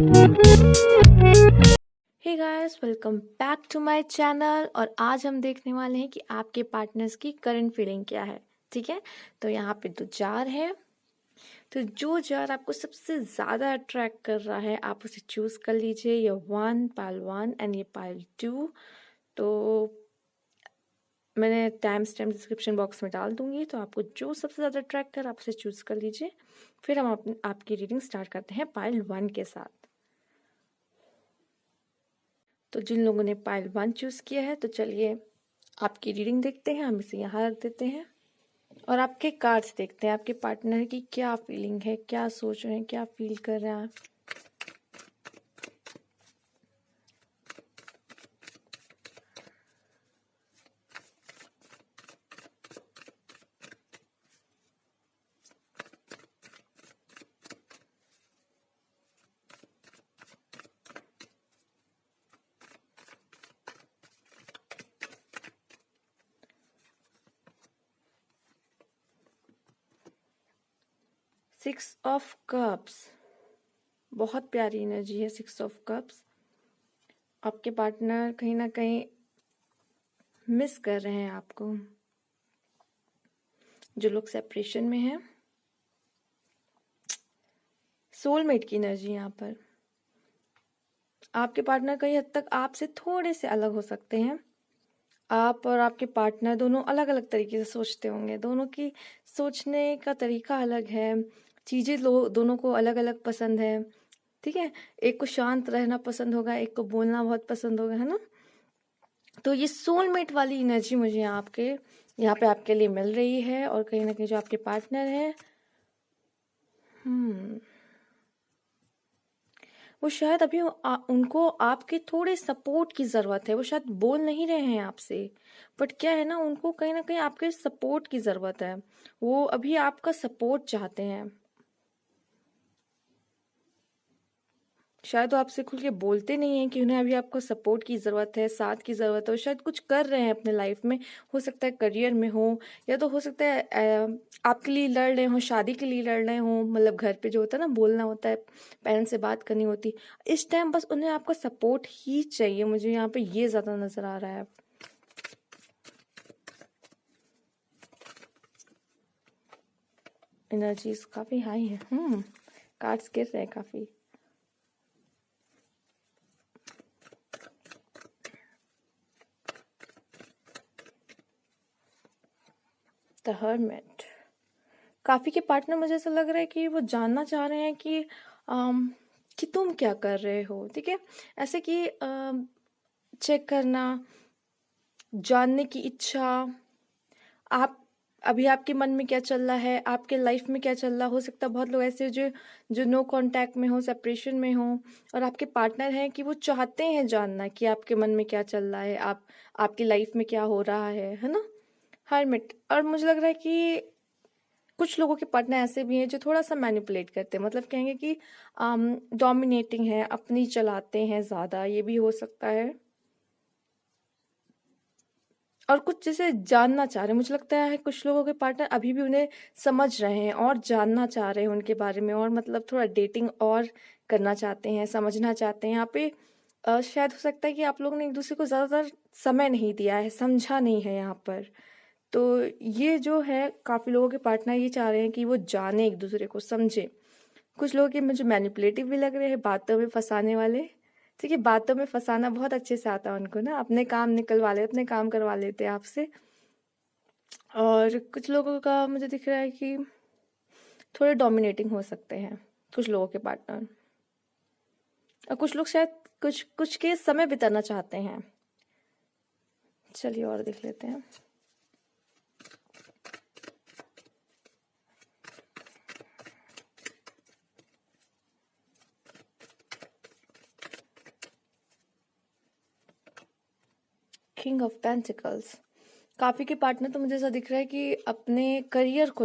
Hey guys, welcome back to my channel. और आज हम देखने वाले हैं कि आपके पार्टनर्स की करंट फीलिंग क्या है। ठीक है, तो यहाँ पे दो जार है। तो जो जार आपको सबसे ज़्यादा अट्रैक्ट कर रहा है आप उसे चूज़ कर लीजिए। ये पाइल 1 एंड ये पाइल 2। तो मैंने टाइम स्टैम्प डिस्क्रिप्शन बॉक्स में डाल दूंगी, तो आपको जो सबसे ज़्यादा अट्रैक्ट कर आप उसे चूज़ कर लीजिए। फिर हम आपकी रीडिंग स्टार्ट करते हैं पाइल 1 के साथ। तो जिन लोगों ने पाइल 1 चूज़ किया है, तो चलिए आपकी रीडिंग देखते हैं। हम इसे यहाँ रख देते हैं और आपके कार्ड्स देखते हैं। आपके पार्टनर की क्या फीलिंग है, क्या सोच रहे हैं, क्या फील कर रहे हैं। 6 ऑफ कप्स, बहुत प्यारी एनर्जी है 6 ऑफ कप्स। आपके पार्टनर कहीं ना कहीं मिस कर रहे हैं आपको। जो लोग सेपरेशन में हैं, सोलमेट की एनर्जी यहाँ पर। आपके पार्टनर कई हद तक आपसे थोड़े से अलग हो सकते हैं। आप और आपके पार्टनर दोनों अलग अलग तरीके से सोचते होंगे। दोनों की सोचने का तरीका अलग है। चीज़ें दोनों को अलग अलग पसंद है। ठीक है, एक को शांत रहना पसंद होगा, एक को बोलना बहुत पसंद होगा, है ना। तो ये सोलमेट वाली एनर्जी मुझे यहाँ पे आपके लिए मिल रही है। और कहीं ना कहीं जो आपके पार्टनर है, वो शायद अभी उनको आपके थोड़े सपोर्ट की ज़रूरत है। वो शायद बोल नहीं रहे हैं आपसे, बट क्या है ना, उनको कहीं ना कहीं आपके सपोर्ट की ज़रूरत है। वो अभी आपका सपोर्ट चाहते हैं। शायद वो आपसे खुल के बोलते नहीं हैं कि उन्हें अभी आपको सपोर्ट की ज़रूरत है, साथ की ज़रूरत है। वो शायद कुछ कर रहे हैं अपने लाइफ में। हो सकता है करियर में हो, या तो हो सकता है आपके लिए लड़ रहे हो, शादी के लिए लड़ रहे हो। मतलब घर पे जो होता है ना, बोलना होता है, पेरेंट्स से बात करनी होती। इस टाइम बस उन्हें आपका सपोर्ट ही चाहिए। मुझे यहाँ पे ये ज़्यादा नज़र आ रहा है। एनर्जीज काफ़ी हाई है। कार्ड्स गिर रहे हैं काफ़ी। द हर्मिट, काफ़ी के पार्टनर मुझे ऐसा लग रहा है कि वो जानना चाह रहे हैं कि तुम क्या कर रहे हो। ठीक है, ऐसे कि चेक करना, जानने की इच्छा। आप अभी आपके मन में क्या चल रहा है, आपके लाइफ में क्या चल रहा। हो सकता है बहुत लोग ऐसे जो जो नो कांटेक्ट में हो, सेपरेशन में हो, और आपके पार्टनर हैं कि वो चाहते हैं जानना कि आपके मन में क्या चल रहा है, आपकी लाइफ में क्या हो रहा है ना। हर्मिट। और मुझे लग रहा है कि कुछ लोगों के पार्टनर ऐसे भी हैं जो थोड़ा सा मैनिपुलेट करते हैं। मतलब कहेंगे कि डोमिनेटिंग है, अपनी चलाते हैं ज़्यादा, ये भी हो सकता है। और कुछ जैसे जानना चाह रहे हैं। मुझे लगता है कुछ लोगों के पार्टनर अभी भी उन्हें समझ रहे हैं और जानना चाह रहे हैं उनके बारे में, और मतलब थोड़ा डेटिंग और करना चाहते हैं, समझना चाहते हैं। यहाँ पे शायद हो सकता है कि आप लोगों ने एक दूसरे को ज़्यादातर समय नहीं दिया है, समझा नहीं है यहाँ पर। तो ये जो है, काफ़ी लोगों के पार्टनर ये चाह रहे हैं कि वो जाने, एक दूसरे को समझे। कुछ लोग के मुझे मैनिपुलेटिव भी लग रहे हैं, बातों में फंसाने वाले। ठीक है, बातों में फंसाना बहुत अच्छे से आता है उनको ना। अपने काम निकलवा ले, अपने काम करवा लेते हैं आपसे। और कुछ लोगों का मुझे दिख रहा है कि थोड़े डोमिनेटिंग हो सकते हैं कुछ लोगों के पार्टनर। और कुछ लोग शायद कुछ कुछ के समय बिताना चाहते हैं। चलिए और देख लेते हैं। किंग ऑफ पेंटिकल्स, काफ़ी के पार्टनर तो मुझे ऐसा दिख रहा है कि अपने करियर को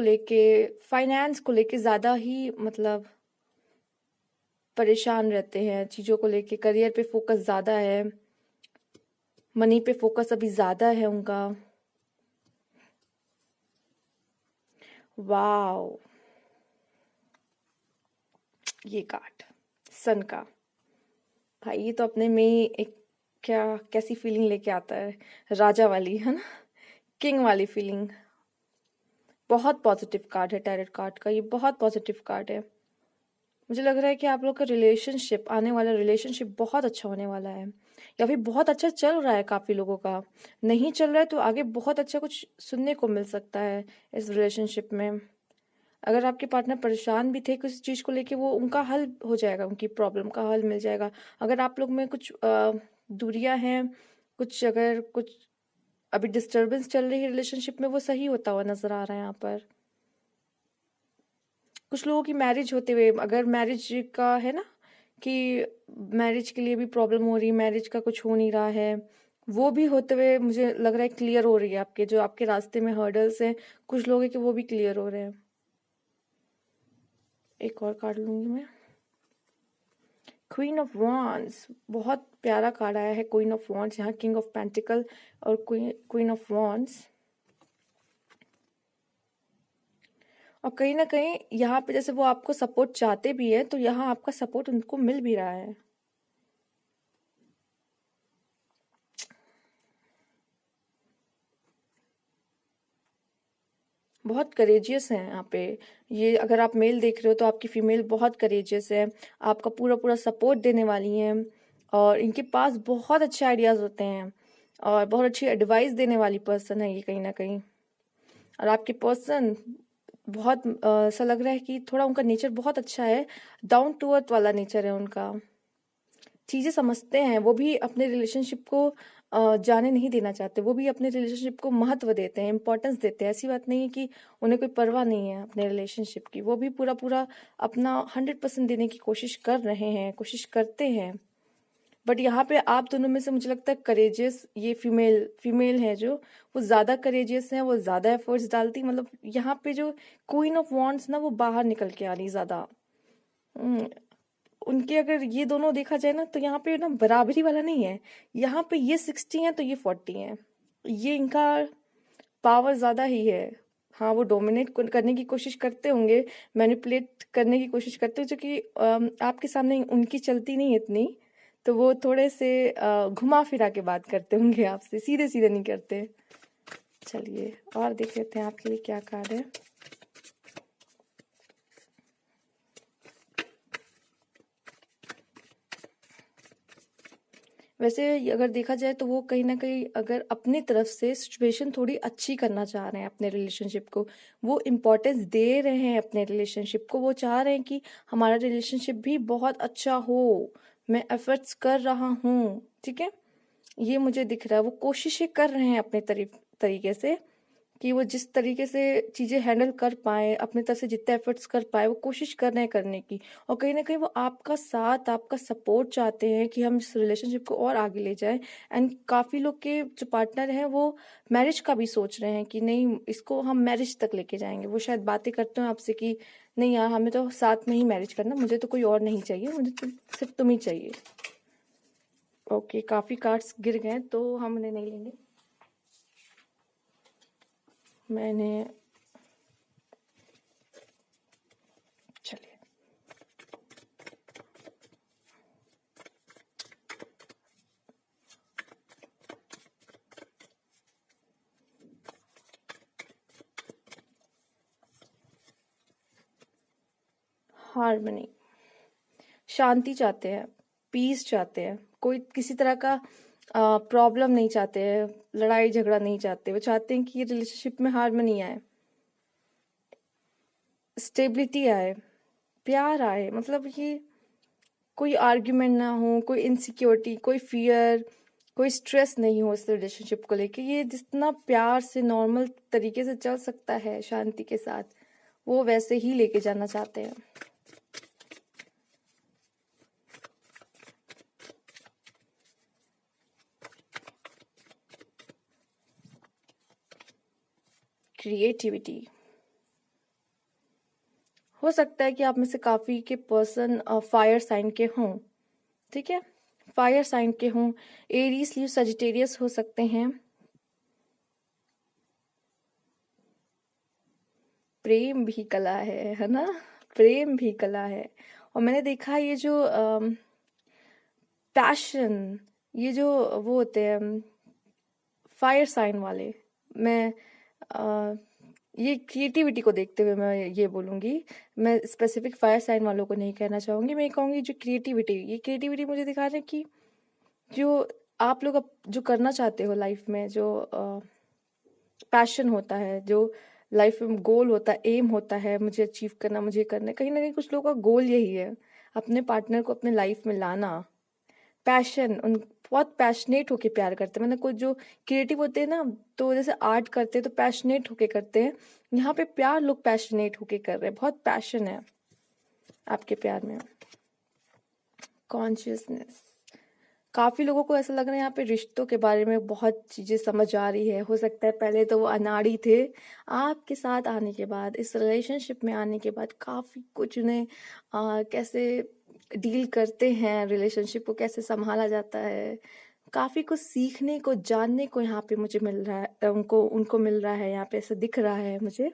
लेके, फाइनेंस को लेके ज़्यादा ही मतलब परेशान रहते हैं। चीज़ों को लेके करियर पे फोकस ज़्यादा है, मनी पे फोकस अभी ज़्यादा है उनका। वाओ, ये कार्ड सन का, भाई ये तो अपने में ही एक कैसी फीलिंग लेके आता है, राजा वाली है ना, किंग वाली फीलिंग। बहुत पॉजिटिव कार्ड है टैरोट कार्ड का, ये बहुत पॉजिटिव कार्ड है। मुझे लग रहा है कि आप लोग का रिलेशनशिप, आने वाला रिलेशनशिप बहुत अच्छा होने वाला है, या फिर बहुत अच्छा चल रहा है काफ़ी लोगों का। नहीं चल रहा है तो आगे बहुत अच्छा कुछ सुनने को मिल सकता है इस रिलेशनशिप में। अगर आपके पार्टनर परेशान भी थे किसी चीज़ को लेके, वो उनका हल हो जाएगा, उनकी प्रॉब्लम का हल मिल जाएगा। अगर आप लोग में कुछ दूरियां हैं, कुछ अगर कुछ अभी डिस्टरबेंस चल रही है रिलेशनशिप में, वो सही होता हुआ नजर आ रहा है यहाँ पर। कुछ लोगों की मैरिज होते हुए, अगर मैरिज का है ना कि मैरिज के लिए भी प्रॉब्लम हो रही है, मैरिज का कुछ हो नहीं रहा है, वो भी होते हुए मुझे लग रहा है क्लियर हो रही है। आपके जो आपके रास्ते में हर्डल्स हैं, कुछ लोग हैं कि वो भी क्लियर हो रहे हैं। एक और कार्ड लूंगी मैं। क्वीन ऑफ वॉन्ड्स, बहुत प्यारा कार्ड आया है क्वीन ऑफ वॉन्ड्स। यहाँ किंग ऑफ पेंटिकल और क्वीन ऑफ वॉन्ड्स। और कहीं ना कहीं यहाँ पे जैसे वो आपको सपोर्ट चाहते भी है, तो यहाँ आपका सपोर्ट उनको मिल भी रहा है। बहुत करेजियस हैं यहाँ पे। ये अगर आप मेल देख रहे हो तो आपकी फीमेल बहुत करेजियस है, आपका पूरा पूरा सपोर्ट देने वाली हैं, और इनके पास बहुत अच्छे आइडियाज होते हैं, और बहुत अच्छी एडवाइस देने वाली पर्सन है ये कहीं ना कहीं। और आपके पर्सन बहुत ऐसा लग रहा है कि थोड़ा उनका नेचर बहुत अच्छा है, डाउन टू अर्थ वाला नेचर है उनका। चीजें समझते हैं, वो भी अपने रिलेशनशिप को जाने नहीं देना चाहते, वो भी अपने रिलेशनशिप को महत्व देते हैं, इंपॉर्टेंस देते हैं। ऐसी बात नहीं है कि उन्हें कोई परवाह नहीं है अपने रिलेशनशिप की, वो भी पूरा पूरा अपना 100% देने की कोशिश कर रहे हैं, कोशिश करते हैं। बट यहाँ पे आप दोनों में से मुझे लगता है करेजियस ये फीमेल है जो, वो ज्यादा करेजियस है, वो ज्यादा एफर्ट्स डालती, मतलब यहाँ पे जो क्वीन ऑफ वॉन्ड्स ना, वो बाहर निकल के आ रही ज्यादा। उनके अगर ये दोनों देखा जाए ना, तो यहाँ पे ना बराबरी वाला नहीं है। यहाँ पे ये 60 है तो ये 40 है, ये इनका पावर ज्यादा ही है। हाँ, वो डोमिनेट करने की कोशिश करते होंगे, मैनिपुलेट करने की कोशिश करते होंगे, जो कि आपके सामने उनकी चलती नहीं है इतनी, तो वो थोड़े से घुमा फिरा के बात करते होंगे आपसे, सीधे सीधे नहीं करते। चलिए और देख लेते हैं आपके लिए क्या कार्ड है। वैसे अगर देखा जाए तो वो कहीं ना कहीं अगर अपनी तरफ से सिचुएशन थोड़ी अच्छी करना चाह रहे हैं अपने रिलेशनशिप को, वो इम्पोर्टेंस दे रहे हैं अपने रिलेशनशिप को, वो चाह रहे हैं कि हमारा रिलेशनशिप भी बहुत अच्छा हो, मैं एफर्ट्स कर रहा हूँ, ठीक है। ये मुझे दिख रहा है, वो कोशिशें कर रहे हैं अपने तरीके से, कि वो जिस तरीके से चीजें हैंडल कर पाए, अपने तरफ से जितने एफर्ट्स कर पाए वो कोशिश कर रहे हैं करने की। और कहीं ना कहीं वो आपका साथ, आपका सपोर्ट चाहते हैं कि हम इस रिलेशनशिप को और आगे ले जाएं। एंड काफी लोग के जो पार्टनर हैं वो मैरिज का भी सोच रहे हैं कि नहीं, इसको हम मैरिज तक लेके जाएंगे। वो शायद बातें करते हैं आपसे कि नहीं यार, हमें तो साथ में ही मैरिज करना, मुझे तो कोई और नहीं चाहिए, मुझे तो सिर्फ तुम ही चाहिए। ओके, काफी कार्ड्स गिर गए तो हम उन्हें नहीं लेंगे। मैंने, चलिए, हार्मनी, शांति चाहते हैं, पीस चाहते हैं, कोई किसी तरह का प्रॉब्लम नहीं चाहते हैं, लड़ाई झगड़ा नहीं चाहते, वो चाहते हैं कि ये रिलेशनशिप में हार्मनी आए, स्टेबिलिटी आए, प्यार आए, मतलब ये कोई आर्ग्यूमेंट ना हो, कोई इनसिक्योरिटी, कोई फियर, कोई स्ट्रेस नहीं हो इस रिलेशनशिप को लेके। ये जितना प्यार से नॉर्मल तरीके से चल सकता है शांति के साथ, वो वैसे ही लेके जाना चाहते हैं। क्रिएटिविटी, हो सकता है कि आप में से काफी के पर्सन फायर साइन के हों, ठीक है, फायर साइन के हों, एरीज, लीव, सजिटेरियस हो सकते हैं। प्रेम भी कला है ना, प्रेम भी कला है। और मैंने देखा ये जो पैशन, ये जो वो होते हैं फायर साइन वाले, मैं अ, ये क्रिएटिविटी को देखते हुए मैं ये बोलूँगी, मैं स्पेसिफिक फायर साइन वालों को नहीं कहना चाहूँगी, मैं ये कहूँगी जो क्रिएटिविटी, ये क्रिएटिविटी मुझे दिखा रहे हैं कि जो आप लोग जो करना चाहते हो लाइफ में, जो पैशन होता है, जो लाइफ में गोल होता है, एम होता है, मुझे अचीव करना, मुझे करना है, कहीं ना कहीं कुछ लोगों का गोल यही है, अपने पार्टनर को अपने लाइफ में लाना। पैशन, उन बहुत पैशनेट होके प्यार करते हैं, मतलब कुछ जो क्रिएटिव होते हैं ना, तो जैसे आर्ट करते हैं तो पैशनेट होके करते हैं, यहाँ पे प्यार लोग पैशनेट होके कर रहे हैं, बहुत पैशन है आपके प्यार में। कॉन्शियसनेस, काफी लोगों को ऐसा लग रहा है यहाँ पे रिश्तों के बारे में बहुत चीजें समझ आ रही है। हो सकता है पहले तो वो अनाड़ी थे, आपके साथ आने के बाद, इस रिलेशनशिप में आने के बाद काफी कुछ उन्हें कैसे डील करते हैं, रिलेशनशिप को कैसे संभाला जाता है, काफी कुछ सीखने को, जानने को यहाँ पे मुझे मिल रहा है, उनको उनको मिल रहा है, यहाँ पे ऐसा दिख रहा है मुझे।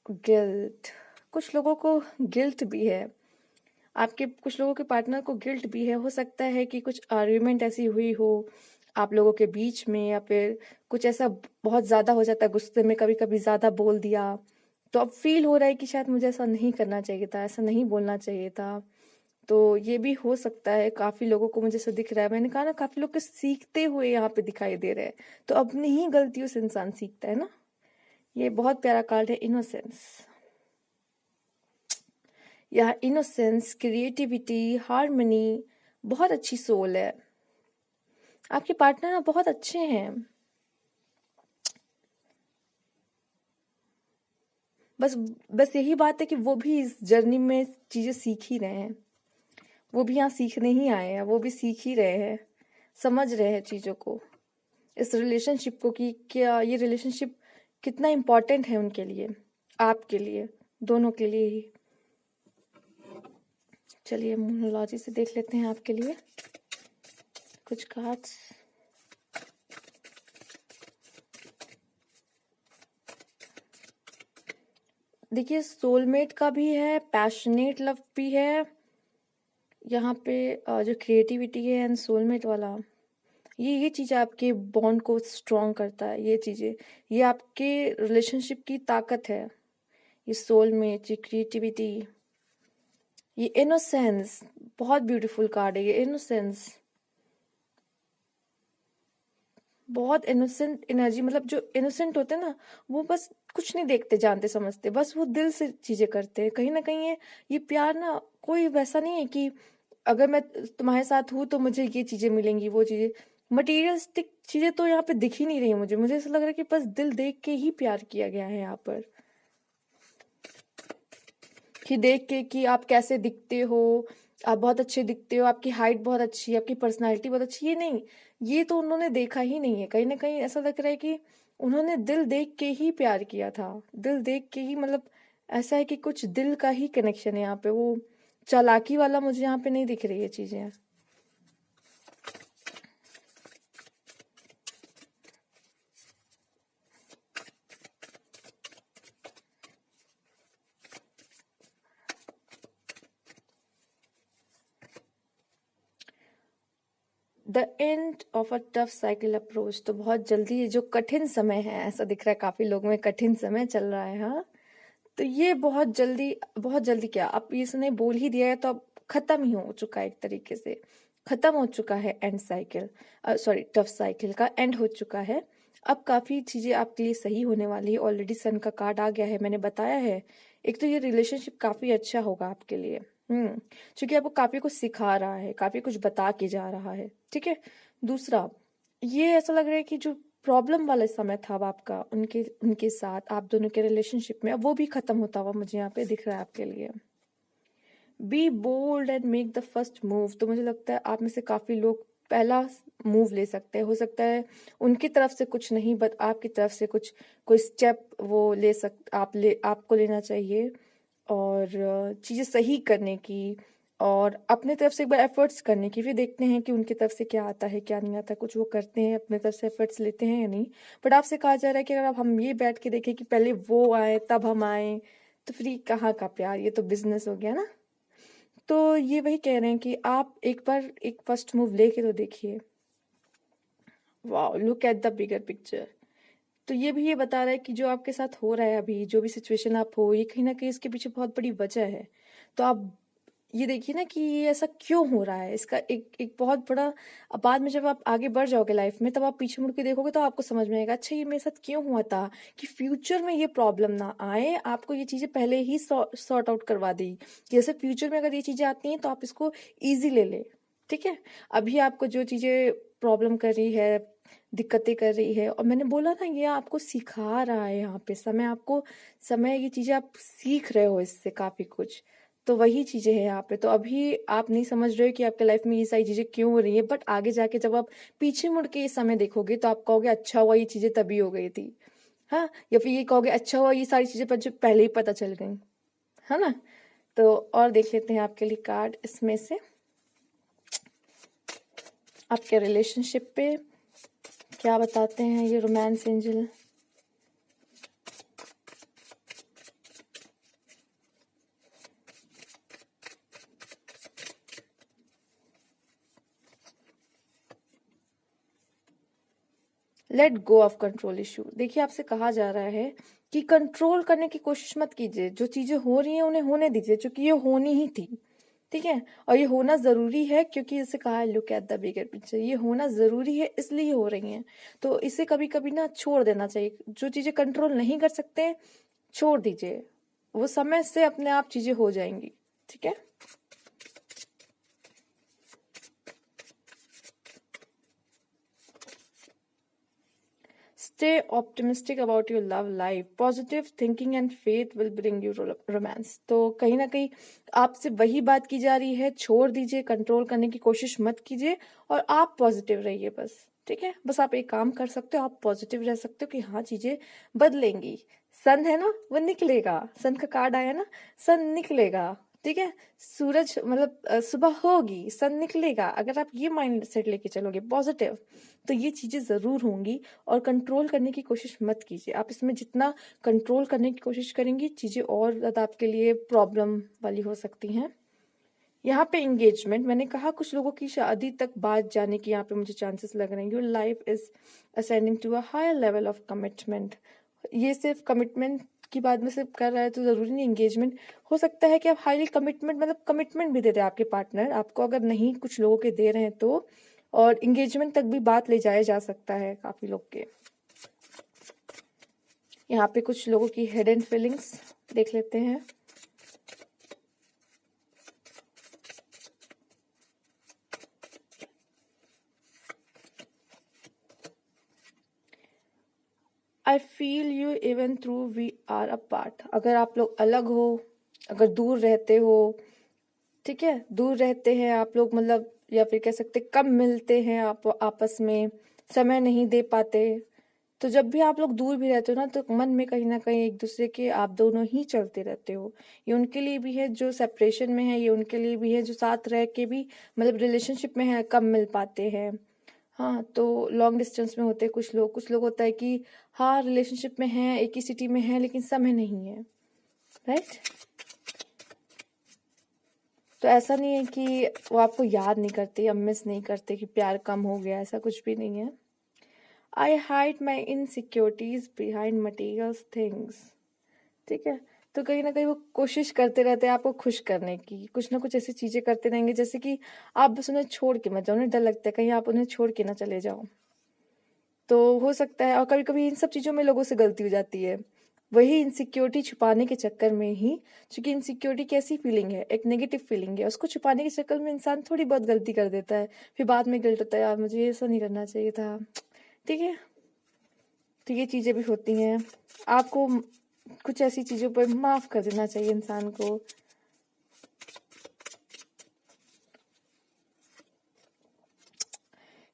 गिल्ट, कुछ लोगों को गिल्ट भी है, आपके कुछ लोगों के पार्टनर को गिल्ट भी है। हो सकता है कि कुछ आर्ग्यूमेंट ऐसी हुई हो आप लोगों के बीच में, या फिर कुछ ऐसा बहुत ज़्यादा हो जाता है, गुस्से में कभी कभी ज़्यादा बोल दिया, तो अब फील हो रहा है कि शायद मुझे ऐसा नहीं करना चाहिए था, ऐसा नहीं बोलना चाहिए था। तो ये भी हो सकता है, काफ़ी लोगों को मुझे ऐसा दिख रहा है। मैंने कहा ना, काफ़ी लोग के सीखते हुए यहाँ पे दिखाई दे रहे हैं, तो अपनी ही गलतियों से इंसान सीखता है ना। ये बहुत प्यारा कार्ड है, इनोसेंस। यह इनोसेंस, क्रिएटिविटी, हार्मनी, बहुत अच्छी सोल है। आपके पार्टनर ना बहुत अच्छे हैं, बस बस यही बात है कि वो भी इस जर्नी में चीजें सीख ही रहे हैं, वो भी यहाँ सीखने ही आए हैं, वो भी सीख ही रहे हैं, समझ रहे हैं चीजों को, इस रिलेशनशिप को, कि क्या ये रिलेशनशिप कितना इम्पोर्टेंट है उनके लिए, आपके लिए, दोनों के लिए ही। चलिए मोनोलॉजी से देख लेते हैं आपके लिए कुछ कार्ड्स। देखिए, सोलमेट का भी है, पैशनेट लव भी है यहाँ पे, जो क्रिएटिविटी है एंड सोलमेट वाला, ये चीज़ आपके बॉन्ड को स्ट्रॉन्ग करता है। ये चीज़ें, ये आपके रिलेशनशिप की ताकत है, ये सोलमेट, ये क्रिएटिविटी, ये इनोसेंस, बहुत ब्यूटीफुल कार्ड है ये इनोसेंस। बहुत इनोसेंट एनर्जी, मतलब जो इनोसेंट होते हैं ना, वो बस कुछ नहीं देखते जानते समझते, बस वो दिल से चीजें करते हैं। कहीं ना कहीं ये प्यार ना, कोई वैसा नहीं है कि अगर मैं तुम्हारे साथ हूँ तो मुझे ये चीजें मिलेंगी, वो चीजें मटेरियलिस्टिक चीजें तो यहाँ पे दिख ही नहीं रही मुझे। मुझे ऐसा लग रहा है कि बस दिल देख के ही प्यार किया गया है यहाँ पर, कि देख के कि आप कैसे दिखते हो, आप बहुत अच्छे दिखते हो, आपकी हाइट बहुत अच्छी है, आपकी पर्सनालिटी बहुत अच्छी है। ये नहीं, ये तो उन्होंने देखा ही नहीं है। कहीं ना कहीं ऐसा लग रहा है कि उन्होंने दिल देख के ही प्यार किया था, दिल देख के ही, मतलब ऐसा है कि कुछ दिल का ही कनेक्शन है यहाँ पे, वो चालाकी वाला मुझे यहाँ पे नहीं दिख रही है चीजें। The end of a tough cycle approach, तो बहुत जल्दी ये जो कठिन समय है, ऐसा दिख रहा है काफी लोगों में कठिन समय चल रहा है। हाँ, तो ये बहुत जल्दी क्या, आप इसने बोल ही दिया है तो अब खत्म ही हो चुका है, एक तरीके से खत्म हो चुका है and cycle, sorry tough cycle का एंड हो चुका है। अब काफी चीजें आपके लिए सही होने वाली है। ऑलरेडी सन का कार्ड आ गया है, मैंने बताया है। एक तो ये रिलेशनशिप काफी अच्छा होगा आपके लिए, क्योंकि आपको काफी कुछ सिखा रहा है, काफी कुछ बता के जा रहा है, ठीक है। दूसरा, ये ऐसा लग रहा है कि जो प्रॉब्लम वाला समय था अब आपका उनके उनके साथ, आप दोनों के रिलेशनशिप में, अब वो भी खत्म होता हुआ मुझे यहाँ पे दिख रहा है आपके लिए। Be bold and make the first move, तो मुझे लगता है आप में से काफी लोग पहला मूव ले सकते हैं। हो सकता है उनकी तरफ से कुछ नहीं, बट आपकी तरफ से कुछ, कोई स्टेप वो आपको लेना चाहिए, और चीजें सही करने की, और अपने तरफ से एक बार एफर्ट्स करने की, फिर देखते हैं कि उनकी तरफ से क्या आता है क्या नहीं आता। कुछ वो करते हैं, अपने तरफ से एफर्ट्स लेते हैं या नहीं। बट आपसे कहा जा रहा है कि अगर आप हम ये बैठ के देखें कि पहले वो आए तब हम आए, तो फ्री कहाँ का प्यार, ये तो बिजनेस हो गया ना। तो ये वही कह रहे हैं कि आप एक बार एक फर्स्ट मूव लेके तो देखिए। Wow, look at the bigger picture. तो ये भी ये बता रहा है कि जो आपके साथ हो रहा है अभी, जो भी सिचुएशन आप हो, ये कहीं ना कहीं इसके पीछे बहुत बड़ी वजह है। तो आप ये देखिए ना कि ये ऐसा क्यों हो रहा है, इसका एक एक बहुत बड़ा। अब बाद में जब आप आगे बढ़ जाओगे लाइफ में, तब आप पीछे मुड़ के देखोगे तो आपको समझ में आएगा, अच्छा ये मेरे साथ क्यों हुआ था, कि फ्यूचर में ये प्रॉब्लम ना आए। आपको ये चीजें पहले ही सॉर्ट आउट करवा दी, कि जैसे फ्यूचर में अगर ये चीजें आती हैं तो आप इसको इजी ले लें। ठीक है, अभी आपको जो चीजें प्रॉब्लम कर रही है, दिक्कतें कर रही है, और मैंने बोला ना ये आपको सिखा रहा है, यहाँ पे समय आपको, समय ये चीजें आप सीख रहे हो इससे काफी कुछ। तो वही चीजें हैं यहाँ पे। तो अभी आप नहीं समझ रहे हो कि आपके लाइफ में ये सारी चीजें क्यों हो रही है, बट आगे जाके जब आप पीछे मुड़ के ये समय देखोगे तो आप कहोगे अच्छा हुआ ये चीजें तभी हो गई थी। हाँ, या फिर ये कहोगे अच्छा हुआ ये सारी चीजें मुझे पहले ही पता चल गई, है ना। तो और देख लेते हैं आपके लिए कार्ड इसमें से, आपके रिलेशनशिप पे क्या बताते हैं ये romance angel. Let go of control issue. देखिए आपसे कहा जा रहा है कि कंट्रोल करने की कोशिश मत कीजिए, जो चीजें हो रही हैं उन्हें होने दीजिए, क्योंकि ये होनी ही थी। ठीक है, और ये होना जरूरी है, क्योंकि जैसे कहा है look at the bigger picture, ये होना जरूरी है इसलिए हो रही हैं। तो इसे कभी कभी ना छोड़ देना चाहिए, जो चीजें कंट्रोल नहीं कर सकते छोड़ दीजिए, वो समय से अपने आप चीजें हो जाएंगी। ठीक है, Stay optimistic about your love life. Positive thinking and faith will bring you romance. तो कहीं ना कहीं आपसे वही बात की जा रही है, छोड़ दीजिए, कंट्रोल करने की कोशिश मत कीजिए, और आप पॉजिटिव रहिए बस। ठीक है, बस आप एक काम कर सकते हो, आप पॉजिटिव रह सकते हो कि हाँ चीजें बदलेंगी। सन है ना, वो निकलेगा, सन का कार्ड आया ना, सन निकलेगा। ठीक है, सूरज मतलब सुबह होगी, सन निकलेगा। अगर आप ये माइंड सेट लेके चलोगे पॉजिटिव, तो ये चीजें जरूर होंगी। और कंट्रोल करने की कोशिश मत कीजिए, आप इसमें जितना कंट्रोल करने की कोशिश करेंगी चीजें और ज्यादा आपके लिए प्रॉब्लम वाली हो सकती हैं। यहाँ पे एंगेजमेंट, मैंने कहा कुछ लोगों की शादी तक बात जाने की यहाँ पे मुझे चांसेस लग रहे हैं। Your life is ascending to a higher level of commitment. ये सिर्फ कमिटमेंट की बात में सिर्फ कर रहा है तो जरूरी नहीं एंगेजमेंट। हो सकता है कि आप हाईली कमिटमेंट मतलब कमिटमेंट भी दे रहे हैं आपके पार्टनर आपको, अगर नहीं कुछ लोगों के दे रहे हैं तो, और एंगेजमेंट तक भी बात ले जाया जा सकता है काफी लोग के। यहाँ पे कुछ लोगों की हिडन फीलिंग्स देख लेते हैं। I feel you even through we are apart. अगर आप लोग अलग हो, अगर दूर रहते हो, ठीक है, दूर रहते हैं आप लोग, मतलब या फिर कह सकते कम मिलते हैं आप आपस में, समय नहीं दे पाते, तो जब भी आप लोग दूर भी रहते हो ना, तो मन में कहीं ना कहीं एक दूसरे के आप दोनों ही चलते रहते हो। ये उनके लिए भी है जो सेपरेशन में है, ये उनके लिए भी है जो साथ रह के भी मतलब रिलेशनशिप में है, कम मिल पाते हैं। हाँ, तो लॉन्ग डिस्टेंस में होते हैं कुछ लोग होता है कि हाँ रिलेशनशिप में है, एक ही सिटी में है, लेकिन समय नहीं है। राइट, तो ऐसा नहीं है कि वो आपको याद नहीं करते या मिस नहीं करते कि प्यार कम हो गया, ऐसा कुछ भी नहीं है। आई hide my insecurities behind materials things. ठीक है, तो कहीं ना कहीं वो कोशिश करते रहते हैं आपको खुश करने की, कुछ ना कुछ ऐसी चीजें करते रहेंगे जैसे कि आप बस उन्हें छोड़ के मत जाओ, उन्हें डर लगता है कहीं आप उन्हें छोड़ के ना चले जाओ। तो हो सकता है, और कभी कभी इन सब चीजों में लोगों से गलती हो जाती है, वही इनसिक्योरिटी छुपाने के चक्कर में ही, क्योंकि इनसिक्योरिटी कैसी फीलिंग है, एक नेगेटिव फीलिंग है, उसको छुपाने के चक्कर में इंसान थोड़ी बहुत गलती कर देता है, फिर बाद में गिल्ट होता है यार मुझे ऐसा नहीं करना चाहिए था। ठीक है, तो ये चीजें भी होती हैं, आपको कुछ ऐसी चीजों पर माफ कर देना चाहिए इंसान को।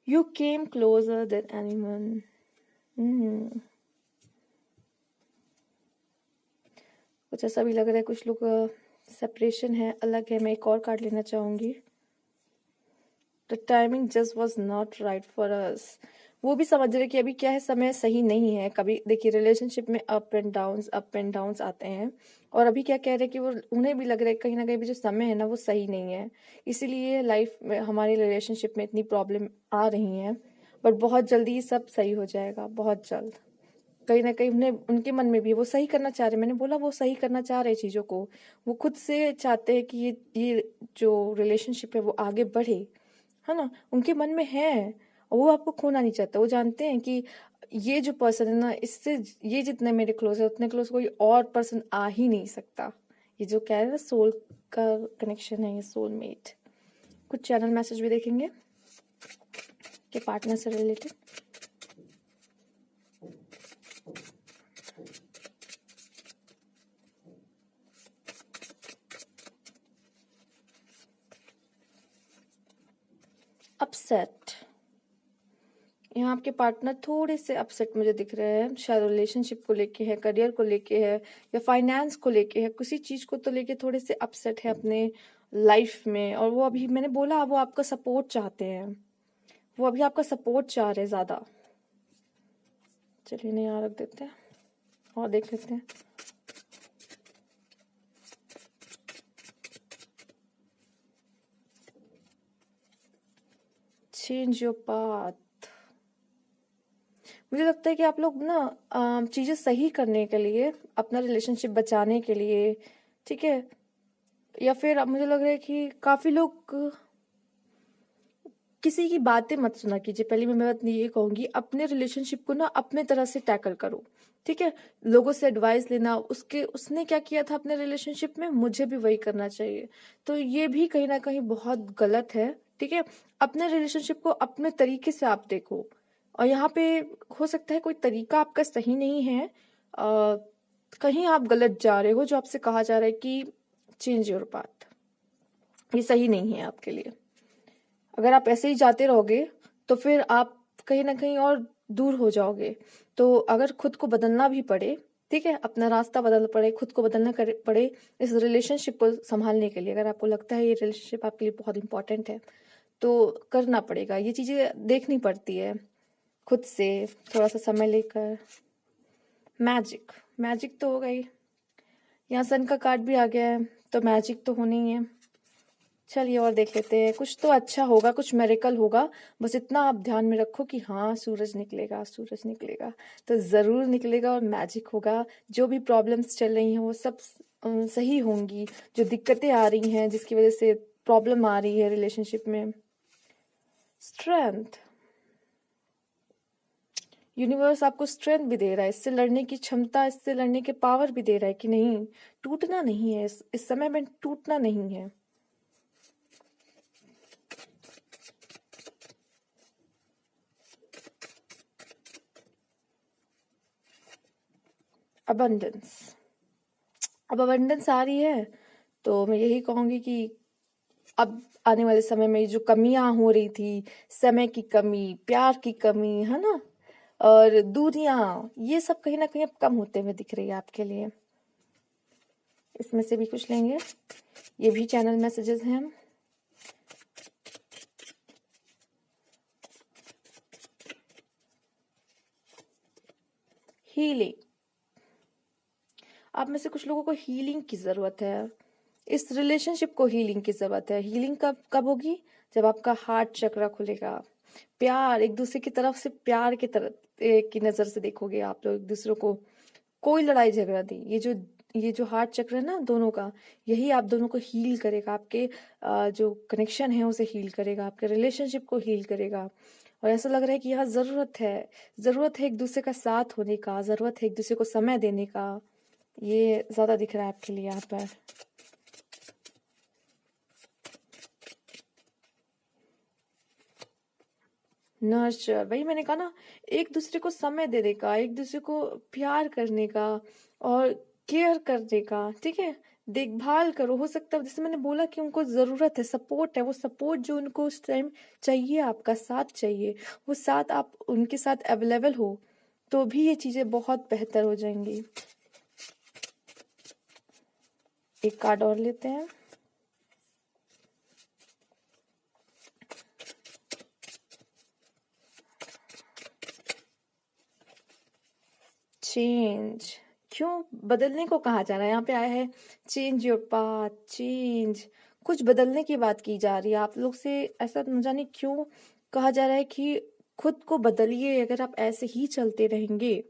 You came closure than anyone. कुछ ऐसा भी लग रहा है, कुछ लोग सेपरेशन है, अलग है। मैं एक और कार्ड लेना चाहूंगी। The timing just was not right for us. वो भी समझ रहे कि अभी क्या है, समय सही नहीं है। कभी देखिए रिलेशनशिप में अप एंड डाउन्स आते हैं, और अभी क्या कह रहे हैं कि वो उन्हें भी लग रहा है कहीं ना कहीं भी जो समय है ना वो सही नहीं है, इसीलिए लाइफ में हमारे रिलेशनशिप में इतनी प्रॉब्लम आ रही हैं। बट बहुत जल्दी ये सब सही हो जाएगा, बहुत जल्द। कहीं ना कहीं उन्हें, उनके मन में भी वो सही करना चाह रहे, मैंने बोला वो सही करना चाह रहे चीज़ों को, वो खुद से चाहते हैं कि ये जो रिलेशनशिप है वो आगे बढ़े, है ना, उनके मन में है। और वो आपको खोना नहीं चाहता, वो जानते हैं कि ये जो पर्सन है ना, इससे ये जितने मेरे क्लोज है उतने क्लोज कोई और पर्सन आ ही नहीं सकता। ये जो कह रहे हैं ना सोल का कनेक्शन है, ये सोलमेट। कुछ चैनल मैसेज भी देखेंगे के पार्टनर से रिलेटेड। अपसेट, यहाँ आपके पार्टनर थोड़े से अपसेट मुझे दिख रहे हैं, शायद रिलेशनशिप को लेके है, करियर को लेके है, या फाइनेंस को लेके है, किसी चीज को तो लेके थोड़े से अपसेट है अपने लाइफ में। और वो अभी मैंने बोला वो आपका सपोर्ट चाहते हैं, वो अभी आपका सपोर्ट चाह रहे हैं ज्यादा। चलिए नहीं, यहाँ रख देते हैं और देख लेते हैं। Change your path. मुझे लगता है कि आप लोग ना चीजें सही करने के लिए, अपना रिलेशनशिप बचाने के लिए, ठीक है, या फिर अब मुझे लग रहा है कि काफी लोग, किसी की बातें मत सुना कीजिए। पहले मैं बात ये कहूंगी, अपने रिलेशनशिप को ना अपने तरह से टैकल करो, ठीक है। लोगों से एडवाइस लेना, उसने क्या किया था अपने रिलेशनशिप में, मुझे भी वही करना चाहिए, तो ये भी कहीं ना कहीं बहुत गलत है, ठीक है। अपने रिलेशनशिप को अपने तरीके से आप देखो। और यहाँ पे हो सकता है कोई तरीका आपका सही नहीं है, कहीं आप गलत जा रहे हो, जो आपसे कहा जा रहा है कि चेंज योर पाथ, ये सही नहीं है आपके लिए। अगर आप ऐसे ही जाते रहोगे तो फिर आप कहीं ना कहीं और दूर हो जाओगे। तो अगर खुद को बदलना भी पड़े, ठीक है, अपना रास्ता बदलना पड़े, खुद को बदलना पड़े इस रिलेशनशिप को संभालने के लिए, अगर आपको लगता है ये रिलेशनशिप आपके लिए बहुत इंपॉर्टेंट है, तो करना पड़ेगा। ये चीजें देखनी पड़ती है खुद से, थोड़ा सा समय लेकर। मैजिक, मैजिक तो हो गई, यहाँ सन का कार्ड भी आ गया है, तो मैजिक तो होनी ही है। चलिए और देख लेते हैं, कुछ तो अच्छा होगा, कुछ मेरेकल होगा। बस इतना आप ध्यान में रखो कि हाँ सूरज निकलेगा, सूरज निकलेगा, तो जरूर निकलेगा और मैजिक होगा। जो भी प्रॉब्लम्स चल रही हैं वो सब सही होंगी। जो दिक्कतें आ रही हैं, जिसकी वजह से प्रॉब्लम आ रही है रिलेशनशिप में, स्ट्रेंथ, यूनिवर्स आपको स्ट्रेंथ भी दे रहा है, इससे लड़ने की क्षमता, इससे लड़ने के पावर भी दे रहा है कि नहीं, टूटना नहीं है, इस समय में टूटना नहीं है। अबंडेंस, अब अबंडेंस आ रही है, तो मैं यही कहूंगी कि अब आने वाले समय में जो कमियां हो रही थी, समय की कमी, प्यार की कमी, है ना, और दूरियां, ये सब कहीं ना कहीं अब कम होते हुए दिख रही है आपके लिए। इसमें से भी कुछ लेंगे, ये भी चैनल मैसेजेस हैं। हम हीलिंग, आप में से कुछ लोगों को हीलिंग की जरूरत है, इस रिलेशनशिप को हीलिंग की जरूरत है। हीलिंग कब कब होगी, जब आपका हार्ट चक्र खुलेगा, प्यार, एक दूसरे की तरफ से प्यार की तरफ की नजर से देखोगे आप लोग एक दूसरे को, कोई लड़ाई झगड़ा नहीं। ये जो हार्ट चक्र है ना दोनों का, यही आप दोनों को हील करेगा, आपके जो कनेक्शन है उसे हील करेगा, आपके रिलेशनशिप को हील करेगा। और ऐसा लग रहा है कि यहाँ जरूरत है एक दूसरे का साथ होने का, जरूरत है एक दूसरे को समय देने का। ये ज्यादा दिख रहा है आपके लिए यहाँ पर। नर्चर, वही मैंने कहा ना, एक दूसरे को समय देने का, एक दूसरे को प्यार करने का और केयर करने का, ठीक है, देखभाल करो। हो सकता है जैसे मैंने बोला कि उनको जरूरत है, सपोर्ट है, वो सपोर्ट जो उनको उस टाइम चाहिए, आपका साथ चाहिए, वो साथ आप उनके साथ अवेलेबल हो, तो भी ये चीजें बहुत बेहतर हो जाएंगी। एक कार्ड और लेते हैं। चेंज, क्यों बदलने को कहा जा रहा है? यहाँ पे आया है चेंज योर पाथ, चेंज, कुछ बदलने की बात की जा रही है आप लोग से। ऐसा न जाने क्यों कहा जा रहा है कि खुद को बदलिए। अगर आप ऐसे ही चलते रहेंगे,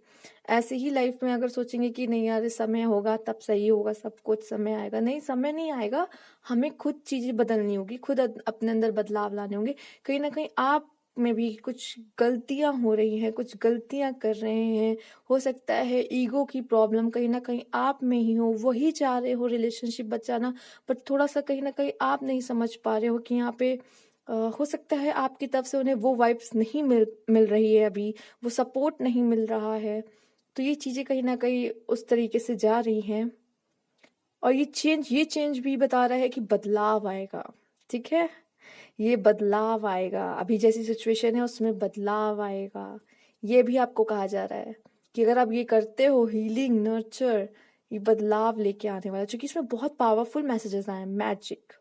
ऐसे ही लाइफ में अगर सोचेंगे कि नहीं यार समय होगा तब सही होगा सब कुछ, समय आएगा, नहीं समय नहीं आएगा। हमें खुद चीजें बदलनी होगी, खुद अपने अंदर बदलाव लाने होंगे। कहीं ना कहीं आप में भी कुछ गलतियां हो रही हैं, कुछ गलतियां कर रहे हैं। हो सकता है ईगो की प्रॉब्लम कहीं ना कहीं आप में ही हो, वही चाह रहे हो रिलेशनशिप बचाना, बट थोड़ा सा कहीं ना कहीं आप नहीं समझ पा रहे हो कि यहाँ पे हो सकता है आपकी तरफ से उन्हें वो वाइब्स नहीं मिल रही है, अभी वो सपोर्ट नहीं मिल रहा है। तो ये चीजें कहीं ना कहीं उस तरीके से जा रही हैं। और ये चेंज भी बता रहा है कि बदलाव आएगा। ठीक है, ये बदलाव आएगा, अभी जैसी सिचुएशन है उसमें बदलाव आएगा। ये भी आपको कहा जा रहा है कि अगर आप ये करते हो हीलिंग नर्चर, ये बदलाव लेके आने वाला है। क्योंकि इसमें बहुत पावरफुल मैसेजेस आए हैं, magic,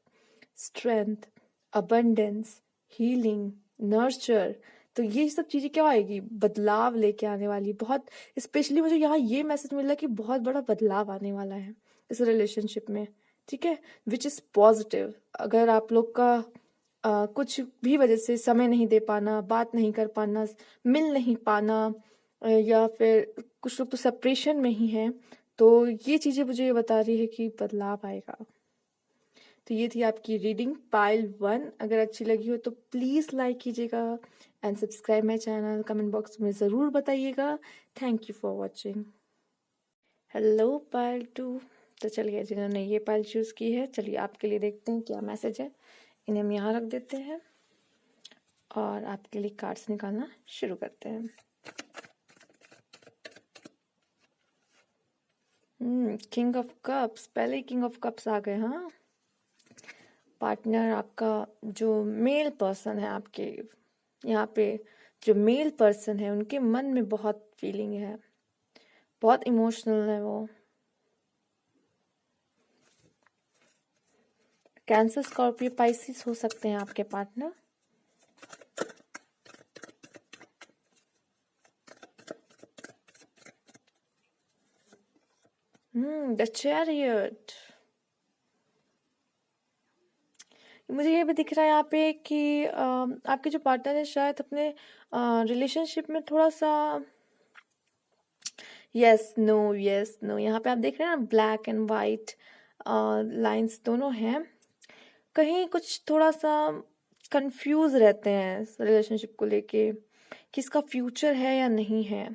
strength, abundance, healing, nurture. तो ये सब चीजें क्या आएगी, बदलाव लेके आने वाली। बहुत स्पेशली मुझे यहाँ ये मैसेज मिला कि बहुत बड़ा बदलाव आने वाला है इस रिलेशनशिप में। ठीक है, विच इज पॉजिटिव। अगर आप लोग का कुछ भी वजह से समय नहीं दे पाना, बात नहीं कर पाना, मिल नहीं पाना, या फिर कुछ लोग तो सेपरेशन में ही हैं, तो ये चीजें मुझे ये बता रही है कि बदलाव आएगा। तो ये थी आपकी रीडिंग पाइल 1। अगर अच्छी लगी हो तो प्लीज लाइक कीजिएगा and subscribe my channel. Comment box में जरूर बताइएगा। Thank you for watching. Hello pile 2। तो चलिए, जिन्होंने ये पाइल चूज की है, चलिए आपके लिए देखते हैं क्या मैसेज है। इन्हें हम यहाँ रख देते हैं और आपके लिए कार्ड्स निकालना शुरू करते हैं। किंग ऑफ कप्स, पहले ही किंग ऑफ कप्स आ गए। हाँ, पार्टनर आपका जो मेल पर्सन है, आपके यहाँ पे जो मेल पर्सन है, उनके मन में बहुत फीलिंग है, बहुत इमोशनल है वो। कैंसर, स्कॉर्पियो, पाइसिस हो सकते हैं आपके पार्टनर। The chariot. मुझे ये भी दिख रहा है यहाँ पे कि आपके जो पार्टनर है शायद अपने रिलेशनशिप में थोड़ा सा यस नो यस नो, यहाँ पे आप देख रहे हैं ना, ब्लैक एंड वाइट लाइंस दोनों हैं। कहीं कुछ थोड़ा सा कंफ्यूज रहते हैं रिलेशनशिप को लेके कि इसका फ्यूचर है या नहीं है।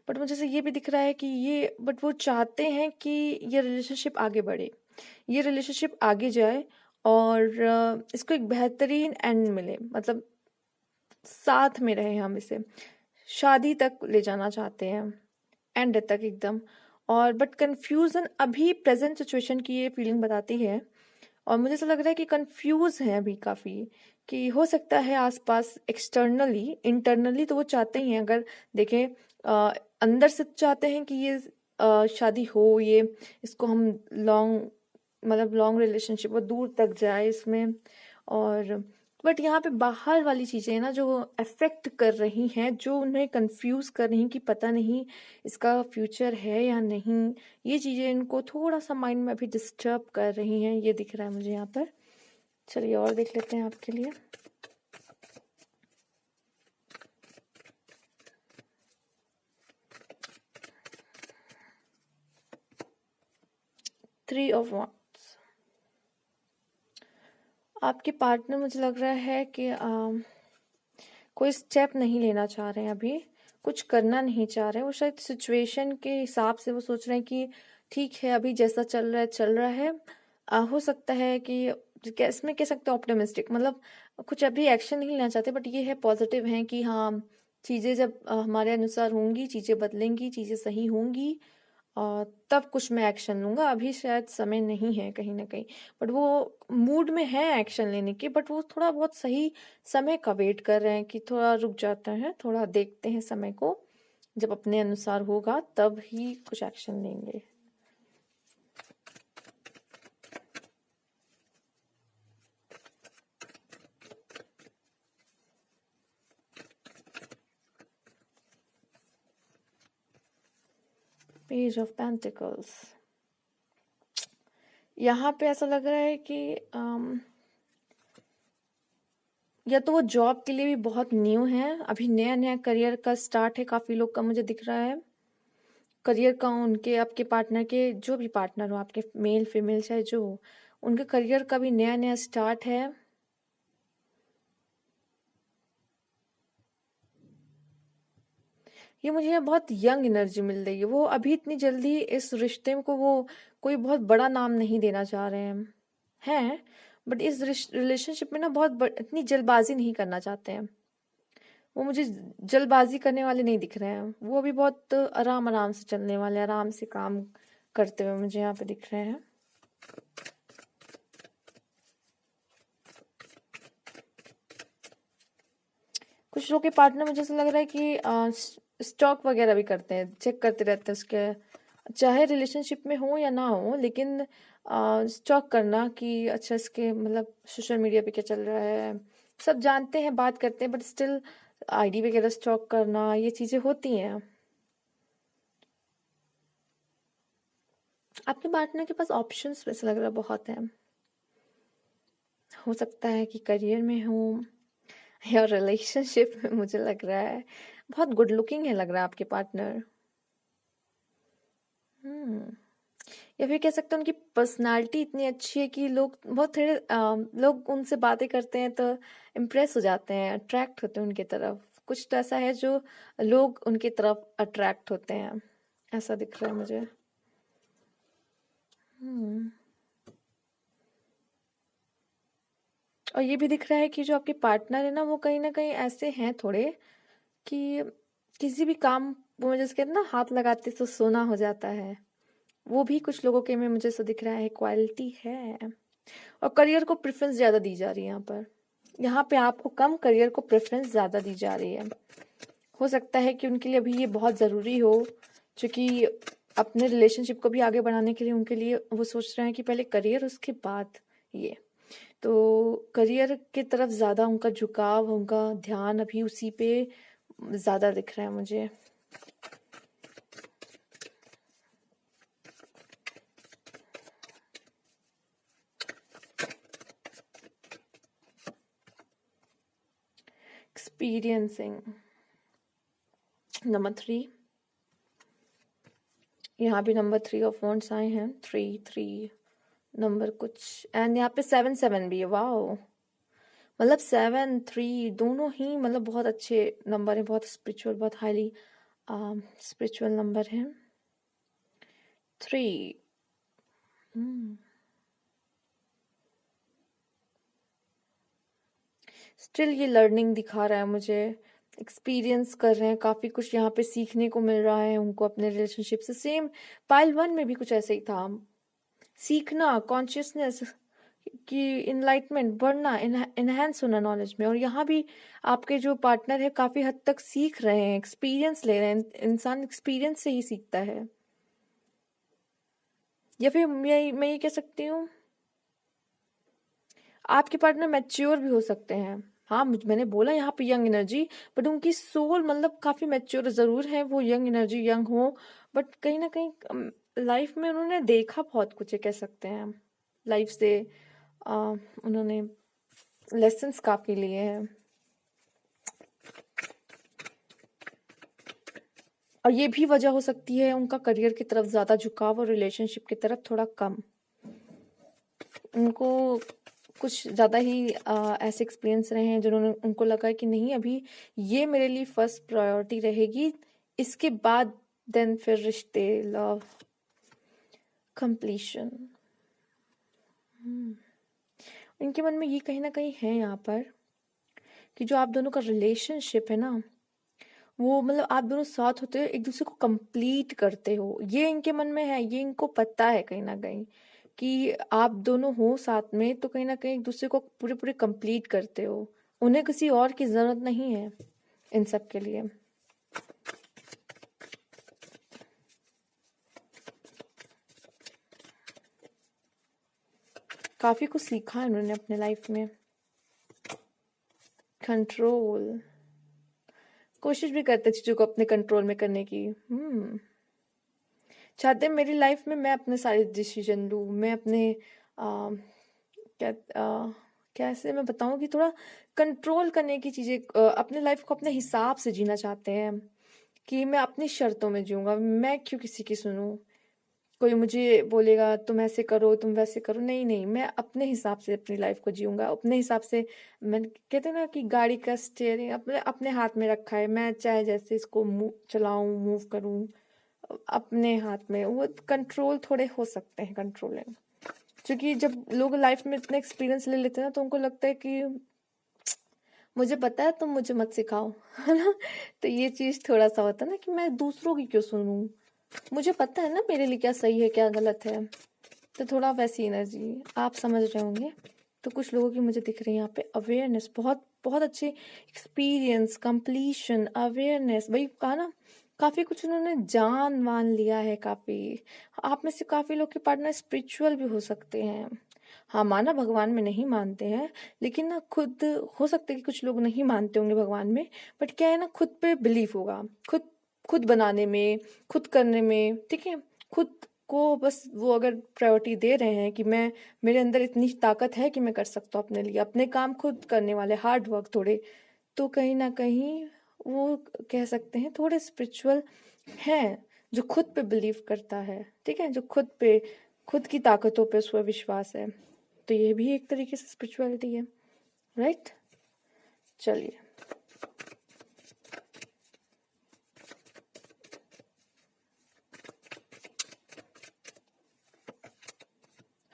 बट मुझे से ये भी दिख रहा है कि ये, बट वो चाहते हैं कि ये रिलेशनशिप आगे बढ़े, ये रिलेशनशिप आगे जाए और इसको एक बेहतरीन एंड मिले। मतलब साथ में रहे, हम इसे शादी तक ले जाना चाहते हैं, एंड तक एकदम। और बट कंफ्यूजन अभी प्रेजेंट सिचुएशन की ये फीलिंग बताती है। और मुझे ऐसा लग रहा है कि कंफ्यूज हैं अभी काफी, कि हो सकता है आसपास एक्सटर्नली, इंटरनली तो वो चाहते ही हैं। अगर देखें अंदर से चाहते हैं कि ये शादी हो, ये इसको हम लॉन्ग, मतलब लॉन्ग रिलेशनशिप वो दूर तक जाए इसमें। और बट यहाँ पे बाहर वाली चीजें हैं ना जो अफेक्ट कर रही हैं, जो उन्हें कंफ्यूज कर रही हैं कि पता नहीं इसका फ्यूचर है या नहीं। ये चीजें इनको थोड़ा सा माइंड में अभी डिस्टर्ब कर रही हैं, ये दिख रहा है मुझे यहाँ पर। चलिए और देख लेते हैं आपके लिए। Three of wands. आपके पार्टनर मुझे लग रहा है कि कोई स्टेप नहीं लेना चाह रहे हैं अभी, कुछ करना नहीं चाह रहे हैं। वो शायद सिचुएशन के हिसाब से वो सोच रहे हैं कि ठीक है अभी जैसा चल रहा है चल रहा है। हो सकता है कि इसमें कह सकते हैं ऑप्टिमिस्टिक, मतलब कुछ अभी एक्शन नहीं लेना चाहते, बट ये है पॉजिटिव है कि हाँ चीज़ें जब हमारे अनुसार होंगी, चीज़ें बदलेंगी, चीज़ें सही होंगी, तब कुछ मैं एक्शन लूंगा। अभी शायद समय नहीं है कहीं ना कहीं, बट वो मूड में है एक्शन लेने की, बट वो थोड़ा बहुत सही समय का वेट कर रहे हैं कि थोड़ा रुक जाता है, थोड़ा देखते हैं समय को, जब अपने अनुसार होगा तब ही कुछ एक्शन लेंगे। Page of pentacles. यहाँ पे ऐसा लग रहा है कि या तो वो जॉब के लिए भी बहुत न्यू है, अभी नया नया करियर का स्टार्ट है काफी लोग का, मुझे दिख रहा है करियर का उनके, आपके पार्टनर के, जो भी पार्टनर हो आपके, मेल फीमेल चाहे जो हो, उनके करियर का भी नया नया स्टार्ट है। ये मुझे यहाँ बहुत यंग एनर्जी मिल रही है, वो अभी इतनी जल्दी इस रिश्ते को वो कोई बहुत बड़ा नाम नहीं देना चाह रहे हैं, बट इस रिलेशनशिप में ना इतनी जल्दबाजी नहीं करना चाहते हैं। वो मुझे जल्दबाजी करने वाले नहीं दिख रहे हैं, वो अभी बहुत आराम आराम से चलने वाले, आराम से काम करते हुए मुझे यहाँ पे दिख रहे हैं। कुछ लोग के पार्टनर मुझे ऐसा लग रहा है कि स्टॉक वगैरह भी करते हैं, चेक करते रहते हैं उसके, चाहे रिलेशनशिप में हो या ना हो, लेकिन स्टॉक करना कि अच्छा इसके मतलब सोशल मीडिया पे क्या चल रहा है, सब जानते हैं, बात करते हैं, बट स्टिल आईडी वगैरह स्टॉक करना, ये चीजें होती हैं। आपके पार्टनर के पास ऑप्शंस वैसे लग रहा है बहुत हैं, हो सकता है कि करियर में हो या रिलेशनशिप में, मुझे लग रहा है बहुत गुड लुकिंग है लग रहा है आपके पार्टनर। हम्म या फिर कह सकते हैं उनकी पर्सनालिटी इतनी अच्छी है कि लोग उनसे बातें करते हैं तो इम्प्रेस हो जाते हैं, अट्रैक्ट होते हैं उनकी तरफ, कुछ तो ऐसा है जो लोग उनकी तरफ अट्रैक्ट होते हैं, ऐसा दिख रहा है मुझे। हम्म और ये भी दिख रहा है कि जो आपके पार्टनर है ना, वो कहीं ना कहीं ऐसे हैं थोड़े कि किसी भी काम वो जैसे कहते हैं ना, हाथ लगाते तो सोना हो जाता है, वो भी कुछ लोगों के में मुझे ऐसा दिख रहा है, क्वालिटी है। और करियर को प्रेफरेंस ज्यादा दी जा रही है यहाँ पे आपको कम, करियर को प्रेफरेंस ज्यादा दी जा रही है। हो सकता है कि उनके लिए अभी ये बहुत जरूरी हो, क्योंकि अपने रिलेशनशिप को भी आगे बढ़ाने के लिए उनके लिए वो सोच रहे हैं कि पहले करियर उसके बाद ये, तो करियर की तरफ ज्यादा उनका झुकाव, उनका ध्यान अभी उसी पे ज्यादा दिख रहा है मुझे। एक्सपीरियंसिंग नंबर 3, यहाँ भी नंबर 3 ऑफ वॉन्ड्स आए हैं, 3 नंबर कुछ, एंड यहाँ पे 7 भी है, वाओ, मतलब 7 3 दोनों ही मतलब बहुत अच्छे नंबर है, बहुत स्पिरिचुअल, बहुत हाईली स्पिरिचुअल नंबर है 3। स्टिल ये लर्निंग दिखा रहा है मुझे, एक्सपीरियंस कर रहे हैं, काफी कुछ यहाँ पे सीखने को मिल रहा है उनको अपने रिलेशनशिप से। सेम पाइल 1 में भी कुछ ऐसे ही था, सीखना, कॉन्शियसनेस कि इनलाइटमेंट, बढ़ना, इनहेंस होना नॉलेज में, और यहाँ भी आपके जो पार्टनर है काफी हद तक सीख रहे हैं, एक्सपीरियंस ले रहे हैं, इंसान एक्सपीरियंस से ही सीखता है। या फिर मैं ये कह सकती हूँ आपके पार्टनर मैच्योर भी हो सकते हैं। हाँ, मैंने बोला यहाँ पे यंग एनर्जी, बट उनकी सोल मतलब काफी मैच्योर जरूर है, वो यंग एनर्जी यंग हो, बट कहीं ना कहीं लाइफ में उन्होंने देखा बहुत कुछ है, कह सकते हैं लाइफ से उन्होंने लेसन्स काफी लिए हैं, और ये भी वजह हो सकती है उनका करियर की तरफ ज्यादा झुकाव और रिलेशनशिप की तरफ थोड़ा कम। उनको कुछ ज्यादा ही ऐसे एक्सपीरियंस रहे हैं जिन्होंने, उनको लगा कि नहीं अभी ये मेरे लिए फर्स्ट प्रायोरिटी रहेगी, इसके बाद देन फिर रिश्ते, लव, कंप्लीशन। इनके मन में ये कहीं ना कहीं है यहाँ पर कि जो आप दोनों का रिलेशनशिप है ना, वो मतलब आप दोनों साथ होते हो, एक दूसरे को कंप्लीट करते हो, ये इनके मन में है, ये इनको पता है कहीं ना कहीं कि आप दोनों हो साथ में तो कहीं ना कहीं एक दूसरे को पूरे पूरे कंप्लीट करते हो, उन्हें किसी और की जरूरत नहीं है इन सब के लिए। काफी कुछ सीखा है उन्होंने अपने लाइफ में, कंट्रोल, कोशिश भी करते चीजों को अपने कंट्रोल में करने की। चाहते हैं मेरी लाइफ में मैं अपने सारे डिसीजन लूँ, मैं अपने क्या कैसे मैं बताऊँ कि थोड़ा कंट्रोल करने की चीज़ें, अपने लाइफ को अपने हिसाब से जीना चाहते हैं कि मैं अपनी शर्तों में जीऊँगा, मैं क्यों किसी की सुनूँ? कोई मुझे बोलेगा तुम ऐसे करो, तुम वैसे करो, नहीं, नहीं, मैं अपने हिसाब से अपनी लाइफ को जीऊँगा, अपने हिसाब से। मैं कहते हैं ना कि गाड़ी का स्टीयरिंग अपने अपने हाथ में रखा है, मैं चाहे जैसे इसको चलाऊँ, मूव करूँ, अपने हाथ में। वो कंट्रोल थोड़े हो सकते हैं कंट्रोलिंग, क्योंकि जब लोग लाइफ में इतना एक्सपीरियंस ले लेते हैं ना, तो उनको लगता है कि मुझे पता है, तुम मुझे मत सिखाओ, है ना? तो ये चीज़ थोड़ा-सा होता है ना कि मैं दूसरों की क्यों सुनूँ? मुझे पता है ना मेरे लिए क्या सही है, क्या गलत है। तो थोड़ा वैसी एनर्जी आप समझ रहे होंगे। तो कुछ लोगों की मुझे दिख रही है यहाँ पे अवेयरनेस, बहुत बहुत अच्छी एक्सपीरियंस, कंप्लीशन, अवेयरनेस। वही कहा ना, काफ़ी कुछ उन्होंने जान मान लिया है काफ़ी। आप में से काफ़ी लोग के पार्टनर स्पिरिचुअल भी हो सकते हैं। हाँ, माना भगवान में नहीं मानते हैं, लेकिन ना खुद हो सकता है कि कुछ लोग नहीं मानते होंगे भगवान में, बट क्या है ना, खुद पे बिलीफ होगा, खुद खुद बनाने में, खुद करने में, ठीक है? खुद को बस वो अगर प्रायोरिटी दे रहे हैं कि मैं, मेरे अंदर इतनी ताकत है कि मैं कर सकता हूँ अपने लिए, अपने काम खुद करने वाले, हार्ड वर्क थोड़े, तो कहीं न कहीं वो कह सकते हैं थोड़े स्पिरिचुअल हैं, जो खुद पे बिलीव करता है, ठीक है? जो खुद पे, खुद की ताकतों पे उसका विश्वास है। तो ये भी एक तरीके से स्पिरिचुअलिटी है, राइट? चलिए,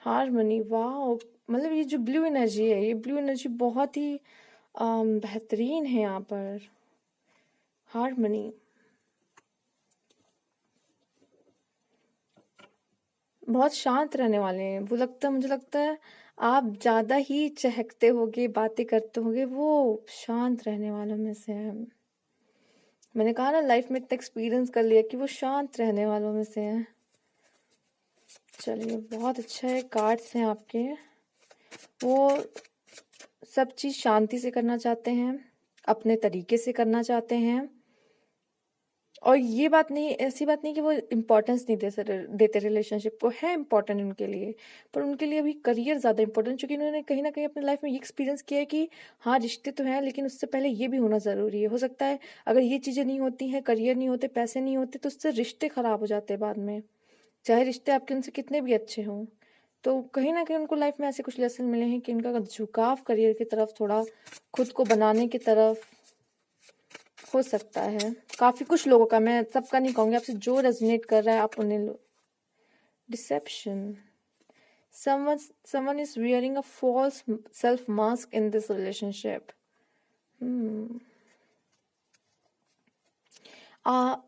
हार्मनी, वाओ! मतलब ये जो ब्लू एनर्जी है, ये ब्लू एनर्जी बहुत ही बेहतरीन है यहाँ पर। हार्मनी, बहुत शांत रहने वाले हैं वो, लगता है, मुझे लगता है आप ज़्यादा ही चहकते होगे, बातें करते होगे, वो शांत रहने वालों में से हैं। मैंने कहा ना, लाइफ में इतना एक्सपीरियंस कर लिया कि वो शांत रहने वालों में से हैं। चलिए, बहुत अच्छा है, कार्ड्स हैं आपके। वो सब चीज़ शांति से करना चाहते हैं, अपने तरीके से करना चाहते हैं, और ये बात नहीं, ऐसी बात नहीं कि वो इम्पोर्टेंस नहीं देते रिलेशनशिप को, है इम्पोर्टेंट उनके लिए, पर उनके लिए अभी करियर ज़्यादा इम्पोर्टेंट, क्योंकि उन्होंने कहीं ना कहीं अपनी लाइफ में ये एक्सपीरियंस किया है कि हाँ, रिश्ते तो हैं, लेकिन उससे पहले ये भी होना ज़रूरी है। हो सकता है अगर ये चीज़ें नहीं होती हैं, करियर नहीं होते, पैसे नहीं होते, तो उससे रिश्ते खराब हो जाते हैं बाद में, चाहे रिश्ते आपके उनसे कितने भी अच्छे हों। तो कहीं ना कहीं उनको लाइफ में ऐसे कुछ लेसन मिले हैं कि उनका झुकाव करियर की तरफ, थोड़ा खुद को बनाने की तरफ हो सकता है। काफी कुछ लोगों का, मैं सबका नहीं कहूंगी, आपसे जो रेजोनेट कर रहा है आप उन्हें लो। Deception, someone is wearing a false self mask in this relationship. hmm.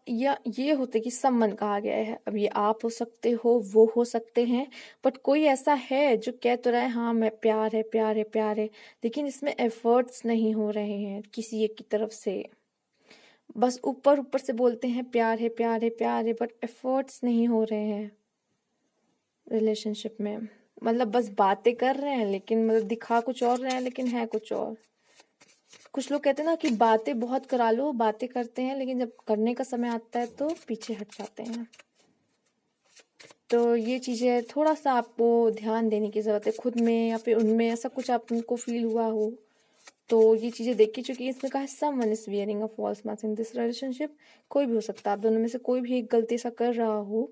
या ये होते कि सम्मन कहा गया है, अब ये आप हो सकते हो, वो हो सकते हैं, बट कोई ऐसा है जो कह तो रहा है हाँ मैं, प्यार है, प्यार है, प्यार है, लेकिन इसमें एफर्ट्स नहीं हो रहे हैं किसी एक की तरफ से। बस ऊपर ऊपर से बोलते हैं प्यार है, प्यार है, प्यार है, बट एफर्ट्स नहीं हो रहे हैं रिलेशनशिप में। मतलब बस बातें कर रहे हैं, लेकिन मतलब दिखा कुछ और रहे हैं, लेकिन है कुछ और। कुछ लोग कहते हैं ना कि बातें बहुत करा लो, बातें करते हैं, लेकिन जब करने का समय आता है तो पीछे हट जाते हैं। तो ये चीज़ें थोड़ा सा आपको ध्यान देने की ज़रूरत है खुद में, या फिर उनमें ऐसा कुछ आपको फील हुआ हो तो ये चीज़ें देखी। चुकी इसमें कहा someone is wearing a false mask in this relationship, कोई भी हो सकता है, आप दोनों में से कोई भी एक गलती ऐसा कर रहा हो।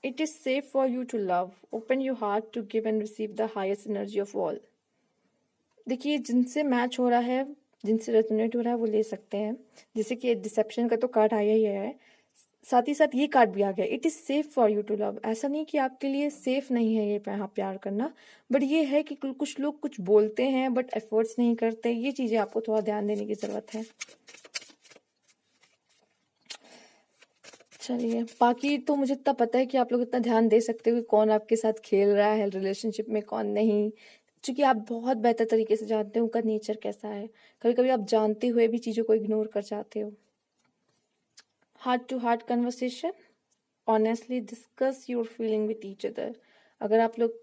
It is safe for you to love, open your heart to give and receive the highest energy of all. देखिए, जिनसे मैच हो रहा है, जिनसे रेजोनेट हो रहा है, वो ले सकते हैं। जैसे कि डिसेप्शन का तो कार्ड आया ही है, साथ ही साथ ये कार्ड भी आ गया, it is safe for you to love. ऐसा नहीं कि आपके लिए सेफ नहीं है ये प्यार करना, बट ये है कि कुछ लोग कुछ बोलते हैं बट एफर्ट्स नहीं करते। ये चीजें आपको थोड़ा ध्यान देने की जरूरत है। चलिए, बाकी तो मुझे इतना पता है कि आप लोग इतना ध्यान दे सकते हो कि कौन आपके साथ खेल रहा है रिलेशनशिप में, कौन नहीं, क्योंकि आप बहुत बेहतर तरीके से जानते हो उनका नेचर कैसा है। कभी कभी आप जानते हुए भी चीज़ों को इग्नोर कर जाते हो। Heart to heart conversation, honestly discuss your feeling with each other. अगर आप लोग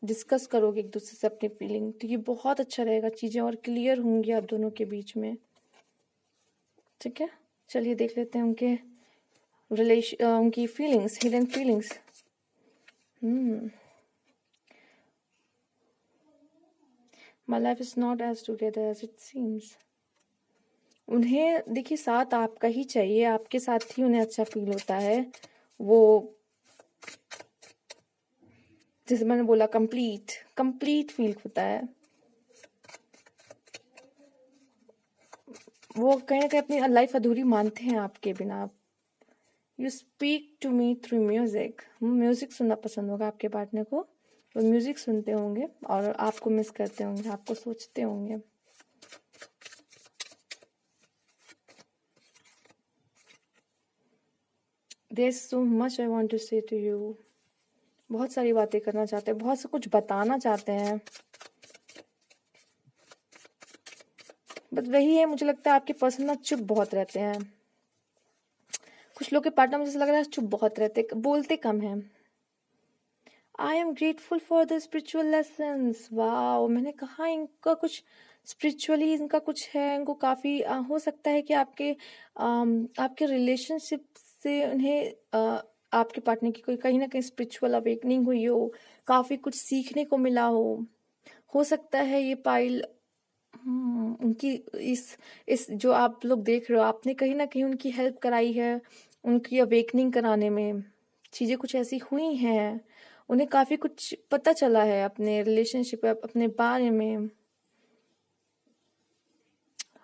डिस्कस करोगे एक दूसरे से अपनी फीलिंग, तो ये बहुत अच्छा रहेगा, चीज़ें और क्लियर होंगी आप दोनों के बीच में। ठीक है, चलिए देख लेते हैं उनके उनकी feelings, hidden feelings. My life is not as together as it seems. उन्हें देखिए साथ आपका ही चाहिए, आपके साथ ही उन्हें अच्छा फील होता है। वो जैसे मैंने बोला, कंप्लीट फील होता है। वो कहीं ना कहीं अपनी लाइफ अधूरी मानते हैं आपके बिना। You speak to me through music. Music सुनना पसंद होगा आपके पार्टनर को। वो म्यूजिक सुनते होंगे और आपको मिस करते होंगे, आपको सोचते होंगे। There's so much I want to say to you। बहुत सारी बातें करना चाहते हैं, बहुत सा कुछ बताना चाहते हैं, बट वही है, मुझे लगता है आपके पर्सन ना चुप बहुत रहते हैं। कुछ लोग के पार्टनर मुझे लग रहा है चुप बहुत रहते, बोलते कम हैं। I am grateful for the spiritual lessons. Wow, मैंने कहा इनका कुछ स्पिरिचुअली इनका कुछ है, इनको काफ़ी हो सकता है कि आपके रिलेशनशिप से उन्हें आपके पार्टनर की कोई कहीं ना कहीं स्पिरिचुअल अवेकनिंग हुई हो, काफ़ी कुछ सीखने को मिला हो सकता है ये पाइल उनकी इस जो आप लोग देख रहे हो, आपने कहीं ना कहीं उनकी हेल्प कराई है, उनकी अवेकनिंग कराने में। चीज़ें कुछ ऐसी हुई हैं, उन्हें काफ़ी कुछ पता चला है अपने रिलेशनशिप, अपने बारे में।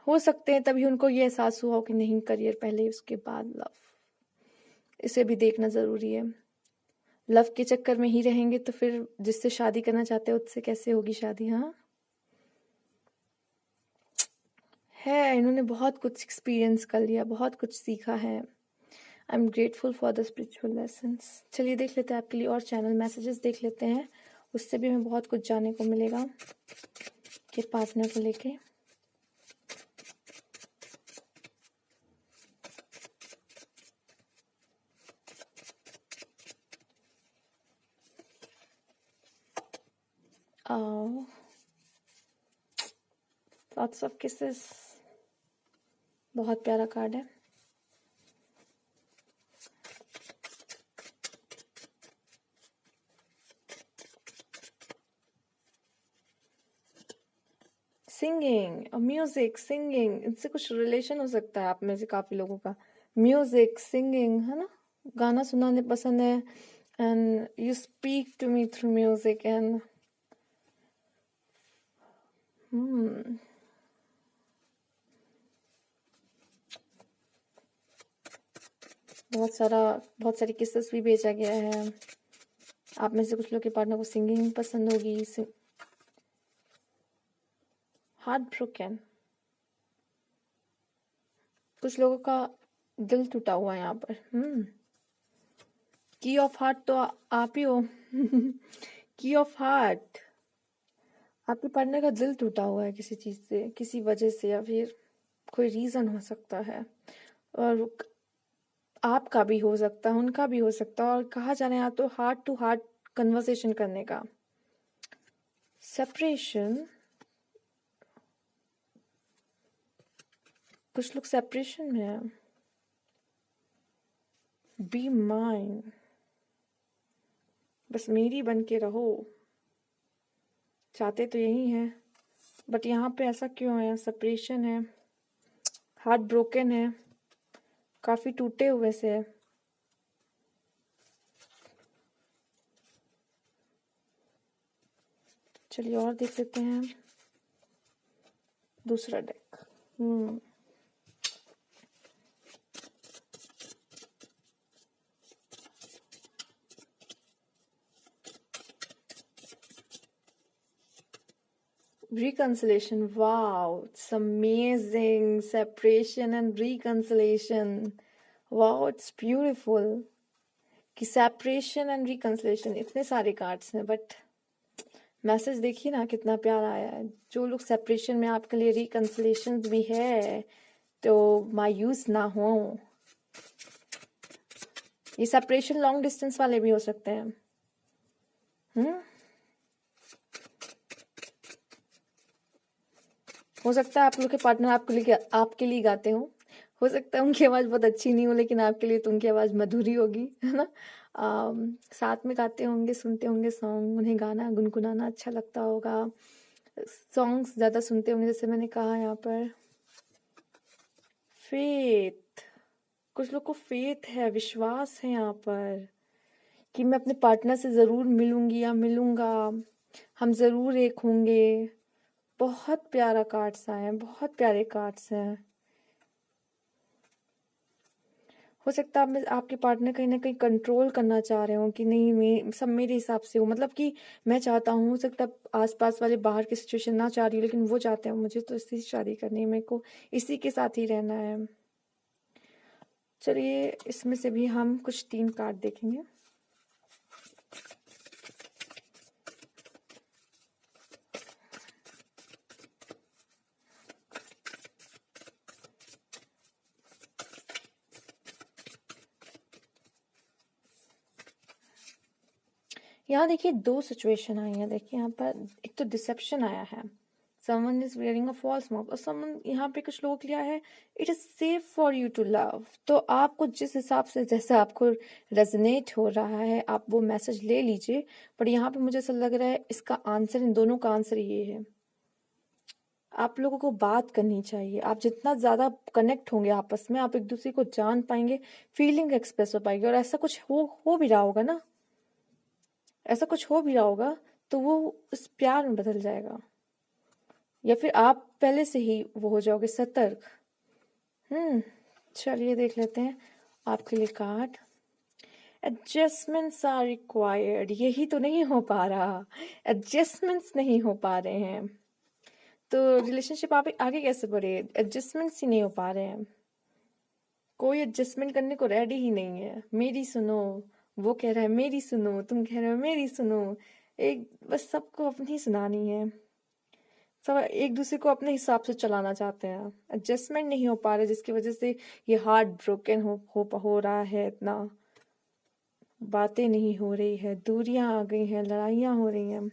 हो सकते हैं तभी उनको ये एहसास हुआ हो कि नहीं, करियर पहले उसके बाद लव, इसे भी देखना ज़रूरी है। लव के चक्कर में ही रहेंगे तो फिर जिससे शादी करना चाहते हैं उससे कैसे होगी शादी। हाँ है, इन्होंने बहुत कुछ एक्सपीरियंस कर लिया, बहुत कुछ सीखा है। I am grateful for the spiritual lessons. चलिए देख लेते हैं आपके लिए और चैनल मैसेजेस देख लेते हैं, उससे भी हमें बहुत कुछ जानने को मिलेगा कि पार्टनर को लेके। लॉट्स ऑफ किसेस, बहुत प्यारा कार्ड है। सिंगिंग, म्यूजिक, सिंगिंग, इनसे कुछ रिलेशन हो सकता है आप में से काफी लोगों का। म्यूजिक, सिंगिंग, है ना, गाना सुनाने पसंद है। And you speak to me through music and बहुत सारी किस्सेस भी भेजा गया है। आप में से कुछ लोग के पार्टनर को सिंगिंग पसंद होगी। हार्ट ब्रोकन, कुछ लोगों का दिल टूटा हुआ है यहाँ पर। की ऑफ हार्ट तो आप ही हो। की ऑफ हार्ट, आपके पार्टनर का दिल टूटा हुआ है किसी चीज से, किसी वजह से, या फिर कोई रीजन हो सकता है, और आपका भी हो सकता है, उनका भी हो सकता है। और कहा जा रहा है तो हार्ट टू हार्ट कन्वर्सेशन करने का। सेपरेशन, कुछ लोग सेपरेशन में है। बी माइन, बस मेरी बन के रहो, चाहते तो यही है, बट यहाँ पे ऐसा क्यों है? सेपरेशन है, हार्ट ब्रोकन है, काफी टूटे हुए से है। चलिए और देख लेते हैं दूसरा deck. Reconciliation, wow, it's amazing. Separation and reconciliation, wow, it's beautiful। कि सेपरेशन एंड रिकंसिलेशन, इतने सारे कार्ड्स हैं, बट मैसेज देखिए ना कितना प्यारा आया है। जो लोग सेपरेशन में, आपके लिए रिकंसिलेशन भी है, तो मायूस ना हो। ये सेपरेशन लॉन्ग डिस्टेंस वाले भी हो सकते हैं। हो सकता है आप लोग के पार्टनर आपके लिए गाते हो, हो सकता है उनकी आवाज़ बहुत अच्छी नहीं हो, लेकिन आपके लिए तो उनकी आवाज़ मधुरी होगी, है ना? साथ में गाते होंगे, सुनते होंगे सॉन्ग, उन्हें गाना गुनगुनाना अच्छा लगता होगा। सॉन्ग्स ज़्यादा सुनते होंगे, जैसे मैंने कहा यहाँ पर। फेथ, कुछ लोग को फेथ है, विश्वास है यहाँ पर कि मैं अपने पार्टनर से ज़रूर मिलूंगी या मिलूंगा, हम ज़रूर एक होंगे। बहुत प्यारा कार्ड्स आए हैं, बहुत प्यारे कार्ड्स हैं। हो सकता है आपके पार्टनर कहीं ना कहीं कंट्रोल करना चाह रहे हो कि नहीं, मैं सब मेरे हिसाब से हो, मतलब कि मैं चाहता हूँ, हो सकता है आसपास वाले बाहर की सिचुएशन ना चाह रही हो, लेकिन वो चाहते हैं मुझे तो इसी से शादी करनी है, मेरे को इसी के साथ ही रहना है। चलिए इसमें से भी हम कुछ 3 कार्ड देखेंगे। यहाँ देखिए 2 सिचुएशन आई है। देखिए यहाँ पर एक तो डिसेप्शन आया है, someone is wearing a false mask, और समवन यहाँ पे कुछ लोगों के लिए आया है it is safe for you to love. तो आपको जिस हिसाब से, जैसा आपको रेजोनेट हो रहा है, आप वो मैसेज ले लीजिए। पर यहाँ पे मुझे ऐसा लग रहा है इसका आंसर, इन दोनों का आंसर ये है, आप लोगों को बात करनी चाहिए। आप जितना ज्यादा कनेक्ट होंगे आपस में, आप एक दूसरे को जान पाएंगे, फीलिंग एक्सप्रेस हो पाएगी, और ऐसा कुछ हो भी रहा होगा ना, ऐसा कुछ हो भी रहा होगा, तो वो उस प्यार में बदल जाएगा, या फिर आप पहले से ही वो हो जाओगे सतर्क। चलिए देख लेते हैं आपके लिए कार्ड। एडजस्टमेंट्स आर रिक्वायर्ड, यही तो नहीं हो पा रहा, एडजस्टमेंट्स नहीं हो पा रहे हैं, तो रिलेशनशिप आप आगे कैसे बढ़े, एडजस्टमेंट्स ही नहीं हो पा रहे हैं, कोई एडजस्टमेंट करने को रेडी ही नहीं है। मेरी सुनो, वो कह रहा है मेरी सुनो, तुम कह रहे हो मेरी सुनो, एक बस सबको अपनी सुनानी है, सब एक दूसरे को अपने हिसाब से चलाना चाहते हैं, एडजस्टमेंट नहीं हो पा रहा, जिसकी वजह से ये हार्ट ब्रोकन हो रहा है, इतना बातें नहीं हो रही है, दूरियां आ गई हैं, लड़ाइयां हो रही हैं।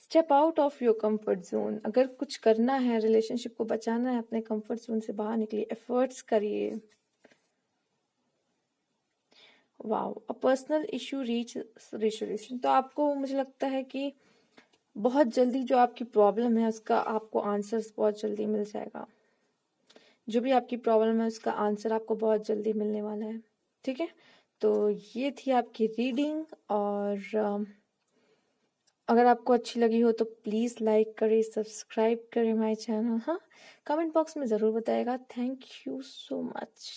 Step out of your comfort zone, अगर कुछ करना है, रिलेशनशिप को बचाना है, अपने कंफर्ट जोन से बाहर निकलिए, एफर्ट्स करिए। Wow, a personal issue reach resolution, तो आपको मुझे लगता है कि बहुत जल्दी जो आपकी प्रॉब्लम है उसका आपको आंसर्स बहुत जल्दी मिल जाएगा। जो भी आपकी प्रॉब्लम है उसका आंसर आपको बहुत जल्दी मिलने वाला है। ठीक है, तो ये थी आपकी रीडिंग, और अगर आपको अच्छी लगी हो तो प्लीज़ लाइक करें, सब्सक्राइब करें माय चैनल। हाँ, कमेंट बॉक्स में ज़रूर बताइएगा। Thank you so much.